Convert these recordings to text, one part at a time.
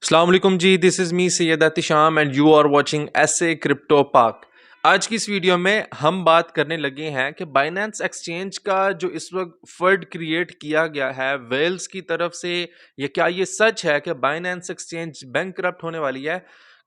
अस्सलाम वालेकुम जी, this is me Syed Ehtisham and you are watching Ace Crypto Park. आज की इस वीडियो में हम बात करने लगे हैं कि बाइनेंस एक्सचेंज का जो इस वक्त फंड क्रिएट किया गया है वेल्स की तरफ से, या क्या ये सच है कि बाइनेंस एक्सचेंज बैंकरप्ट होने वाली है।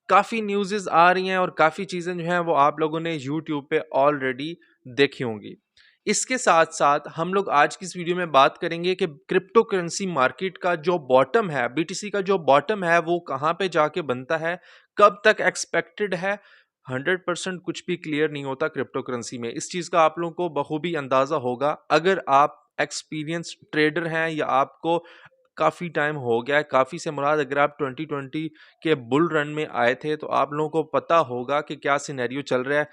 काफ़ी न्यूज़ेस आ रही हैं और काफ़ी चीज़ें जो हैं वो आप लोगों ने यूट्यूब पे ऑलरेडी देखी होंगी। इसके साथ साथ हम लोग आज की इस वीडियो में बात करेंगे कि क्रिप्टो करेंसी मार्केट का जो बॉटम है, बीटीसी का जो बॉटम है वो कहाँ पे जाके बनता है, कब तक एक्सपेक्टेड है। 100% कुछ भी क्लियर नहीं होता क्रिप्टो करेंसी में। इस चीज़ का आप लोगों को बखूबी अंदाज़ा होगा अगर आप एक्सपीरियंस ट्रेडर हैं या आपको काफ़ी टाइम हो गया है। काफ़ी से मुराद अगर आप 2020 के बुल रन में आए थे तो आप लोगों को पता होगा कि क्या सिनेरियो चल रहा है।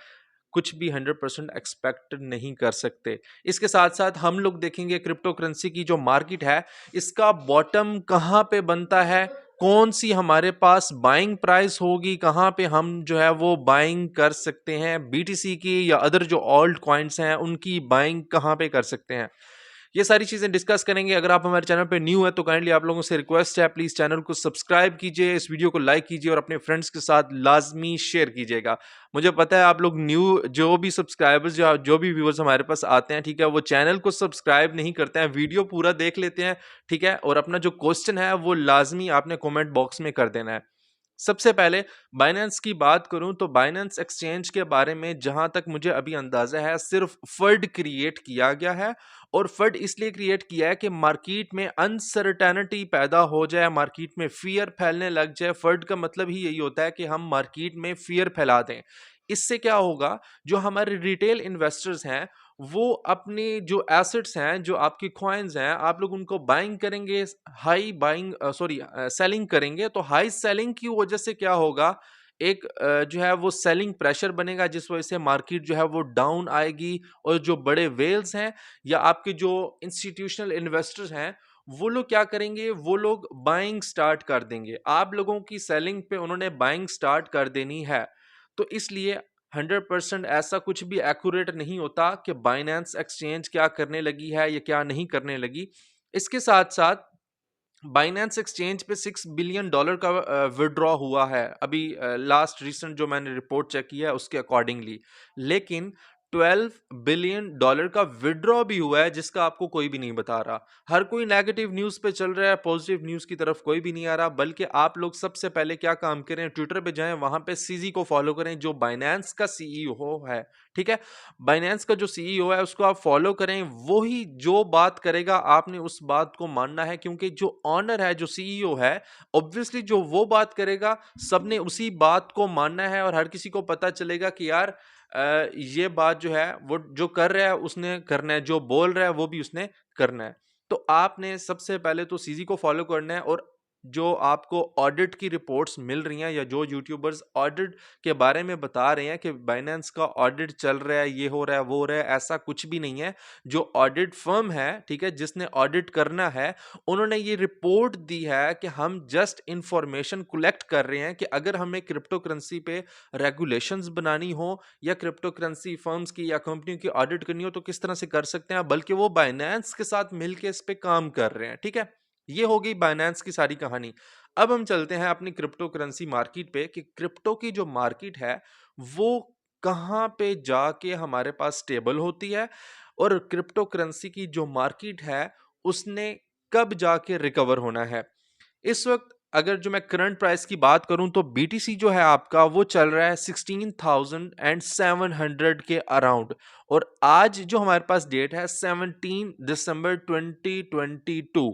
कुछ भी 100% एक्सपेक्ट नहीं कर सकते। इसके साथ-साथ हम लोग देखेंगे क्रिप्टो करेंसी की जो मार्केट है, इसका बॉटम कहाँ पे बनता है, कौन-सी हमारे पास बाइंग प्राइस होगी, कहाँ पे हम जो है वो बाइंग कर सकते हैं, बीटीसी की या अदर जो ऑल्ट कॉइन्स हैं, उनकी बाइंग कहाँ पे कर सकते हैं। ये सारी चीज़ें डिस्कस करेंगे। अगर आप हमारे चैनल पे न्यू है तो काइंडली आप लोगों से रिक्वेस्ट है, प्लीज़ चैनल को सब्सक्राइब कीजिए, इस वीडियो को लाइक कीजिए और अपने फ्रेंड्स के साथ लाज़मी शेयर कीजिएगा। मुझे पता है आप लोग न्यू जो भी सब्सक्राइबर्स या जो भी व्यूअर्स हमारे पास आते हैं, ठीक है, वो चैनल को सब्सक्राइब नहीं करते हैं, वीडियो पूरा देख लेते हैं, ठीक है, और अपना जो क्वेश्चन है वो लाज़मी आपने कमेंट बॉक्स में कर देना है। सबसे पहले बाइनेंस की बात करूं तो बाइनेंस एक्सचेंज के बारे में जहां तक मुझे अभी अंदाजा है, सिर्फ फंड क्रिएट किया गया है। और फंड इसलिए क्रिएट किया है कि मार्केट में अनसर्टेनिटी पैदा हो जाए, मार्केट में फियर फैलने लग जाए। फंड का मतलब ही यही होता है कि हम मार्केट में फियर फैला दें। इससे क्या होगा, जो हमारे रिटेल इन्वेस्टर्स हैं वो अपने जो एसेट्स हैं, जो आपकी कॉइन्स हैं, आप लोग उनको बाइंग करेंगे, हाई बाइंग सॉरी सेलिंग करेंगे। तो हाई सेलिंग की वजह से क्या होगा, एक जो है वो सेलिंग प्रेशर बनेगा, जिस वजह से मार्केट जो है वो डाउन आएगी। और जो बड़े वेल्स हैं या आपके जो इंस्टीट्यूशनल इन्वेस्टर्स हैं, वो लोग क्या करेंगे, वो लोग बाइंग स्टार्ट कर देंगे। आप लोगों की सेलिंग पे उन्होंने बाइंग स्टार्ट कर देनी है। तो इसलिए 100% ऐसा कुछ भी एक्यूरेट नहीं होता कि बाइनेंस एक्सचेंज क्या करने लगी है या क्या नहीं करने लगी। इसके साथ-साथ बाइनेंस एक्सचेंज पे $6 बिलियन का विथड्रॉ हुआ है अभी, लास्ट रिसेंट जो मैंने रिपोर्ट चेक किया है उसके अकॉर्डिंगली। लेकिन $12 बिलियन का विथड्रॉ भी हुआ है जिसका आपको कोई भी नहीं बता रहा। हर कोई नेगेटिव न्यूज़ पे चल रहा है, पॉजिटिव न्यूज़ की तरफ कोई भी नहीं आ रहा। बल्कि आप लोग सबसे पहले क्या काम करें, ट्विटर पे जाएं, वहां पे सीजी को फॉलो करें जो बाइनेंस का सीईओ है, ठीक है। बाइनेंस का जो सीईओ है उसको आप फॉलो करें, वो ही जो बात करेगा आपने उस बात को मानना है। क्योंकि जो ऑनर है, जो सीईओ है, ऑब्वियसली जो वो बात करेगा सबने उसी बात को मानना है। और हर किसी को पता चलेगा कि यार ये बात जो है वो जो कर रहा है उसने करना है, जो बोल रहा है वो भी उसने करना है। तो आपने सबसे पहले तो सीजी को फॉलो करना है। और जो आपको ऑडिट की रिपोर्ट्स मिल रही हैं या जो यूट्यूबर्स ऑडिट के बारे में बता रहे हैं कि बाइनेंस का ऑडिट चल रहा है, ये हो रहा है, वो हो रहा है, ऐसा कुछ भी नहीं है। जो ऑडिट फर्म है, ठीक है, जिसने ऑडिट करना है, उन्होंने ये रिपोर्ट दी है कि हम जस्ट इंफॉर्मेशन कलेक्ट कर रहे हैं कि अगर हमें क्रिप्टो करेंसी पे रेगुलेशंस बनानी हो या क्रिप्टो करेंसी फर्म्स की या कंपनियों की ऑडिट करनी हो तो किस तरह से कर सकते हैं। बल्कि वो बाइनेंस के साथ मिलकर इस पे काम कर रहे हैं, ठीक है। ये हो गई बाइनेंस की सारी कहानी। अब हम चलते हैं अपनी क्रिप्टो करेंसी मार्केट पे कि क्रिप्टो की जो मार्केट है वो कहाँ पे जाके हमारे पास स्टेबल होती है, और क्रिप्टो करेंसी की जो मार्केट है उसने कब जाके रिकवर होना है। इस वक्त अगर जो मैं करंट प्राइस की बात करूं तो बीटीसी जो है आपका वो चल रहा है 16,700 के अराउंड। और आज जो हमारे पास डेट है 17 दिसंबर 2022।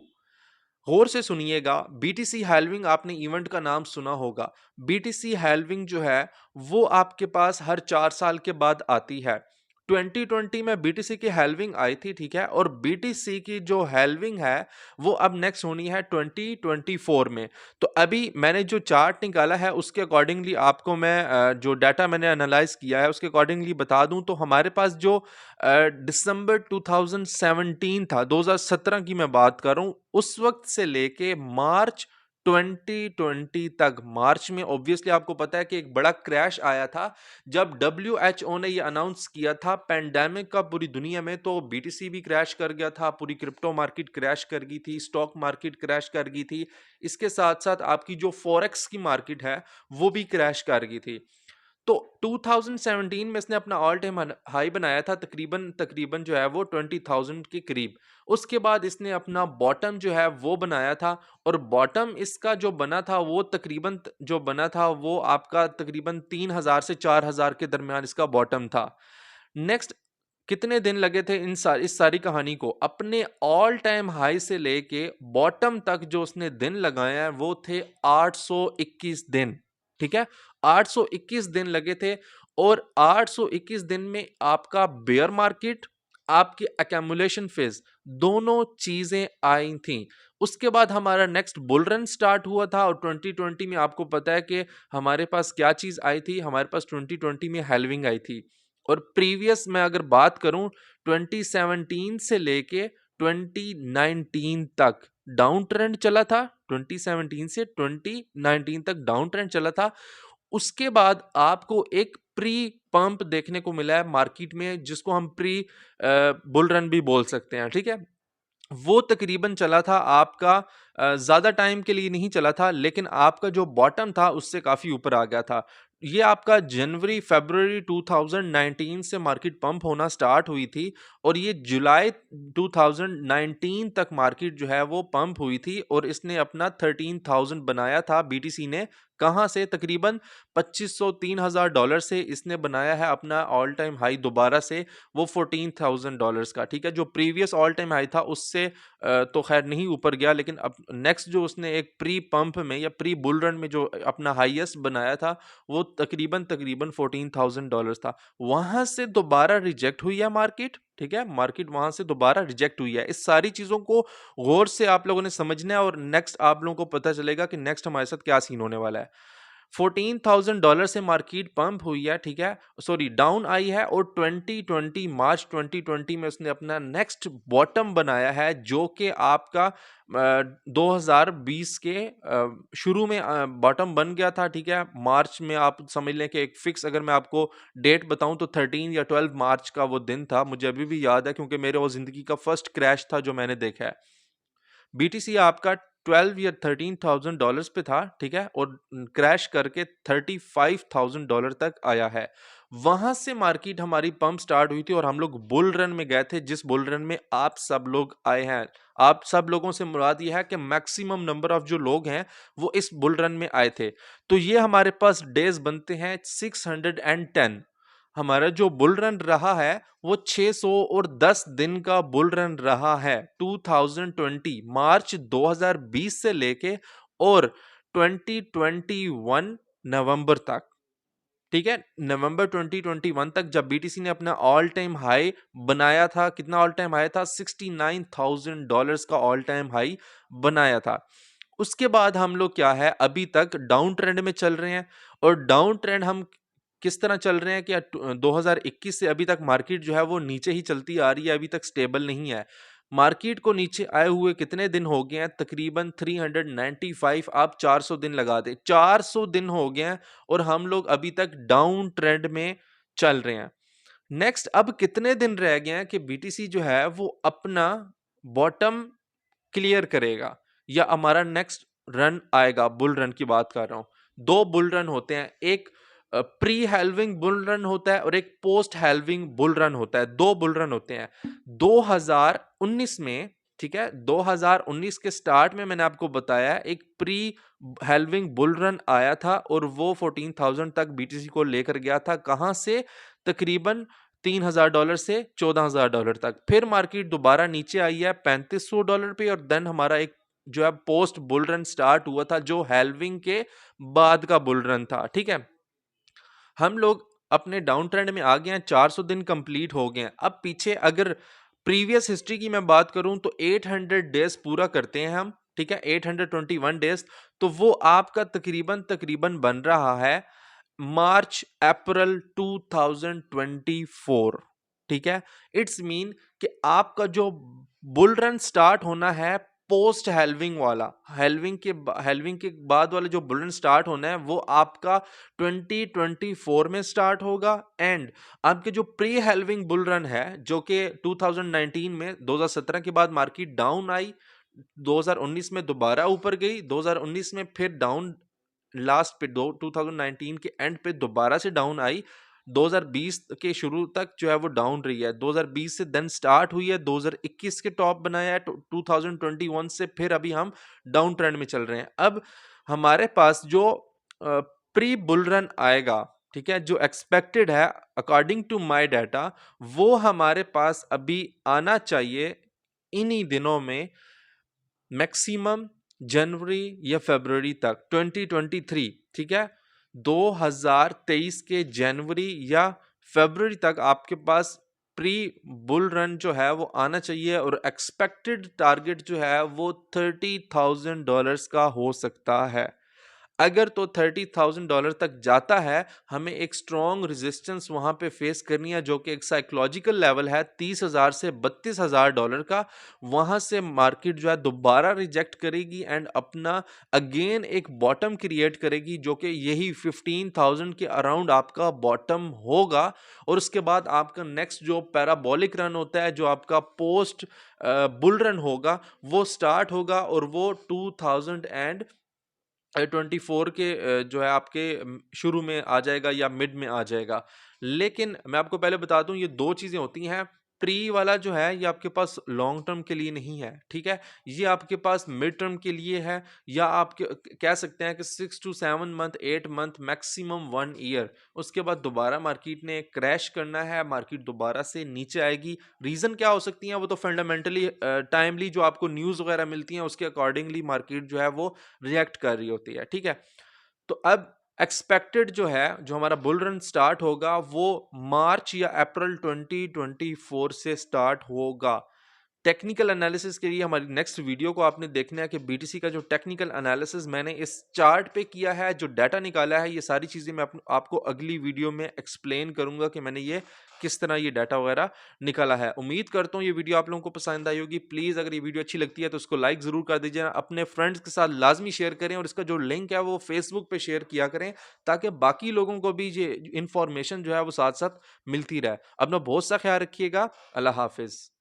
गौर से सुनिएगा, बीटीसी हैल्विंग आपने इवेंट का नाम सुना होगा। बीटीसी हैल्विंग जो है वो आपके पास हर 4 साल के बाद आती है। 2020 में बीटीसी की हैल्विंग आई थी, ठीक है, और बीटीसी की जो हैल्विंग है वो अब नेक्स्ट होनी है 2024 में। तो अभी मैंने जो चार्ट निकाला है उसके अकॉर्डिंगली आपको मैं जो डाटा मैंने एनालाइज किया है उसके अकॉर्डिंगली बता दूं तो हमारे पास जो दिसंबर 2017 था, 2017 की मैं बात कर रहा हूं, उस वक्त से लेके मार्च 2020 तक मार्च में ऑब्वियसली आपको पता है कि एक बड़ा क्रैश आया था जब WHO ने ये अनाउंस किया था पेंडेमिक का पूरी दुनिया में, तो बीटीसी भी क्रैश कर गया था, पूरी क्रिप्टो मार्केट क्रैश कर गई थी, स्टॉक मार्केट क्रैश कर गई थी। इसके साथ साथ आपकी जो फॉरेक्स की मार्केट है वो भी क्रैश कर गई थी। तो 2017 में इसने अपना ऑल टाइम हाई बनाया था, तकरीबन तकरीबन जो है वो 20,000 के करीब। उसके बाद इसने अपना बॉटम जो है वो बनाया था, और बॉटम इसका जो बना था वो तकरीबन जो बना था वो आपका तकरीबन 3,000 से 4,000 के दरमियान इसका बॉटम था। नेक्स्ट कितने दिन लगे थे इस सारी कहानी को अपने ऑल टाइम हाई से लेके बॉटम तक जो उसने दिन लगाया है वो थे 821 दिन। ठीक है, 821 दिन लगे थे, और 821 दिन में आपका बेयर मार्केट, आपकी एक्यूमुलेशन फेज, दोनों चीजें आई थी। उसके बाद हमारा नेक्स्ट बुल रन स्टार्ट हुआ था, और 2020 में आपको पता है कि हमारे पास क्या चीज आई थी, हमारे पास 2020 में हेल्विंग आई थी। और प्रीवियस मैं अगर बात करूं 2017 से लेके 2019 तक डाउन ट्रेंड चला था, 2017 से 2019 तक डाउन ट्रेंड चला था। उसके बाद आपको एक प्री पंप देखने को मिला है मार्केट में, जिसको हम प्री बुल रन भी बोल सकते हैं। ठीक है, वो तकरीबन चला था आपका ज्यादा टाइम के लिए नहीं चला था, लेकिन आपका जो बॉटम था उससे काफी ऊपर आ गया था। ये आपका जनवरी फरवरी 2019 से मार्केट पंप होना स्टार्ट हुई थी, और ये जुलाई 2019 तक मार्केट जो है वो पंप हुई थी, और इसने अपना 13,000 बनाया था बीटीसी ने। कहां से? तकरीबन 2500 $3,000 से इसने बनाया है अपना ऑल टाइम हाई दोबारा से, वो $14,000 का। ठीक है, जो प्रीवियस ऑल टाइम हाई था उससे तो खैर नहीं ऊपर गया, लेकिन अब नेक्स्ट जो उसने एक प्री पंप में या प्री बुल रन में जो अपना हाईएस्ट बनाया था वो तकरीबन तकरीबन $14,000 था। वहां से दोबारा रिजेक्ट हुई है मार्केट। ठीक है, मार्केट वहां से दोबारा रिजेक्ट हुई है। इस सारी चीजों को गौर से आप लोगों ने समझना है, और नेक्स्ट आप लोगों को पता चलेगा कि नेक्स्ट हमारे साथ क्या सीन होने वाला है। $14,000 से मार्केट पंप हुई है, ठीक है, सॉरी डाउन आई है, और 2020 मार्च 2020 में उसने अपना नेक्स्ट बॉटम बनाया है, जो कि आपका 2020 के शुरू में बॉटम बन गया था। ठीक है, मार्च में आप समझ लें कि एक फिक्स, अगर मैं आपको डेट बताऊं तो 13 या 12 मार्च का वो दिन था, मुझे अभी भी याद है क्योंकि मेरे वो जिंदगी का फर्स्ट क्रैश था जो मैंने देखा है। बीटीसी आपका 12 या $13,000 पे था। ठीक है, और क्रैश करके $35,000 तक आया है। वहां से मार्केट हमारी पंप स्टार्ट हुई थी, और हम लोग बुल रन में गए थे, जिस बुल रन में आप सब लोग आए हैं। आप सब लोगों से मुराद यह है कि मैक्सिमम नंबर ऑफ जो लोग हैं वो इस बुल रन में आए थे। तो ये हमारे पास डेज बनते हैं 610। हमारा जो बुल रन रहा है वो 610 दिन का बुल रन रहा है, 2020 मार्च 2020 से लेके और 2021 नवंबर तक। ठीक है, नवंबर 2021 तक जब बीटीसी ने अपना ऑल टाइम हाई बनाया था, कितना ऑल टाइम हाई था? $69,000 का ऑल टाइम हाई बनाया था। उसके बाद हम लोग क्या है, अभी तक डाउन ट्रेंड में चल रहे हैं। और डाउन ट्रेंड हम किस तरह चल रहे हैं कि 2021 से अभी तक मार्केट जो है वो नीचे ही चलती आ रही है, अभी तक स्टेबल नहीं है। मार्केट को नीचे आए हुए कितने दिन हो गए हैं? तकरीबन 395, आप 400 दिन लगा दे, 400 दिन हो गए हैं, और हम लोग अभी तक डाउन ट्रेंड में चल रहे हैं। नेक्स्ट अब कितने दिन रह गए हैं कि बीटीसी जो है वो अपना बॉटम क्लियर करेगा, या हमारा नेक्स्ट रन आएगा? बुल रन की बात कर रहा हूं। दो बुल रन होते हैं, एक प्री हेल्विंग बुल रन होता है और एक पोस्ट हेल्विंग बुल रन होता है। दो बुल रन होते हैं 2019 में। ठीक है, 2019 के स्टार्ट में मैंने आपको बताया एक प्री हेल्विंग बुल रन आया था, और वो 14,000 तक बीटीसी को लेकर गया था। कहां से? तकरीबन $3,000 से $14,000 तक। फिर मार्केट दोबारा नीचे आई है $3,500 पे, और देन हमारा एक जो है पोस्ट बुल रन स्टार्ट हुआ था, जो हेल्विंग के बाद का बुल रन था। ठीक है, हम लोग अपने डाउन ट्रेंड में आ गए हैं, 400 दिन कंप्लीट हो गए हैं। अब पीछे अगर प्रीवियस हिस्ट्री की मैं बात करूं तो 800 डेज पूरा करते हैं हम। ठीक है, 821 डेज, तो वो आपका तकरीबन तकरीबन बन रहा है मार्च अप्रैल 2024। ठीक है, इट्स मीन कि आपका जो बुल रन स्टार्ट होना है पोस्ट हेल्विंग वाला, हेल्विंग के बाद वाला जो बुल रन स्टार्ट होना है वो आपका 2024 में स्टार्ट होगा। एंड आपके जो प्री हेल्विंग बुल रन है जो कि 2019 में 2017 के बाद मार्केट डाउन आई, 2019 में दोबारा ऊपर गई, 2019 में फिर डाउन, लास्ट पे 2019 के एंड पे दोबारा से डाउन आई, 2020 के शुरू तक जो है वो डाउन रही है, 2020 से देन स्टार्ट हुई है, 2021 के टॉप बनाया है, 2021 से फिर अभी हम डाउन ट्रेंड में चल रहे हैं। अब हमारे पास जो प्री बुल रन आएगा, ठीक है, जो एक्सपेक्टेड है अकॉर्डिंग टू माय डाटा, वो हमारे पास अभी आना चाहिए इन्हीं दिनों में, मैक्सिमम जनवरी या फरवरी तक 2023, ठीक है, 2023 के जनवरी या फरवरी तक आपके पास प्री बुल रन जो है वो आना चाहिए, और एक्सपेक्टेड टारगेट जो है वो $30,000 का हो सकता है। अगर तो $30,000 तक जाता है, हमें एक स्ट्रॉन्ग रेजिस्टेंस वहां पे फेस करनी है जो कि एक साइकोलॉजिकल लेवल है $30,000 से $32,000 का। वहां से मार्केट जो है दोबारा रिजेक्ट करेगी एंड अपना अगेन एक बॉटम क्रिएट करेगी जो कि यही 15,000 के अराउंड आपका बॉटम होगा। और उसके बाद आपका नेक्स्ट जो पैराबोलिक रन होता है, जो आपका पोस्ट बुल रन होगा, वो स्टार्ट होगा और वो 2024 के जो है आपके शुरू में आ जाएगा या मिड में आ जाएगा। लेकिन मैं आपको पहले बता दूं, ये दो चीजें होती हैं। प्री वाला जो है ये आपके पास लॉन्ग टर्म के लिए नहीं है, ठीक है, ये आपके पास मिड टर्म के लिए है, या आप कह सकते हैं कि 6 to 7 month, 8 month, maximum 1 year. उसके बाद दोबारा मार्केट ने क्रैश करना है, मार्केट दोबारा से नीचे आएगी। रीजन क्या हो सकती है वो तो फंडामेंटली टाइमली जो आपको न्यूज वगैरह मिलती है उसके अकॉर्डिंगली मार्केट जो है वो रिएक्ट कर रही होती है, ठीक है। तो अब एक्सपेक्टेड जो है, जो हमारा बुल रन स्टार्ट होगा वो मार्च या अप्रैल 2024 से स्टार्ट होगा। टेक्निकल एनालिसिस के लिए हमारी नेक्स्ट वीडियो को आपने देखना है कि बीटीसी का जो टेक्निकल एनालिसिस मैंने इस चार्ट पे किया है, जो डाटा निकाला है, ये सारी चीजें मैं आपको अगली वीडियो में एक्सप्लेन करूंगा कि मैंने ये किस तरह ये डाटा वगैरह निकाला है। उम्मीद करता हूँ ये वीडियो आप लोगों को पसंद आई होगी। प्लीज अगर ये वीडियो अच्छी लगती है तो उसको लाइक जरूर कर दीजिए, अपने फ्रेंड्स के साथ लाजमी शेयर करें, और इसका जो लिंक है वो फेसबुक पे शेयर किया करें ताकि बाकी लोगों को भी ये इंफॉर्मेशन जो है वो साथ साथ मिलती रहे। अपना बहुत सा ख्याल रखिएगा। अल्लाह हाफिज।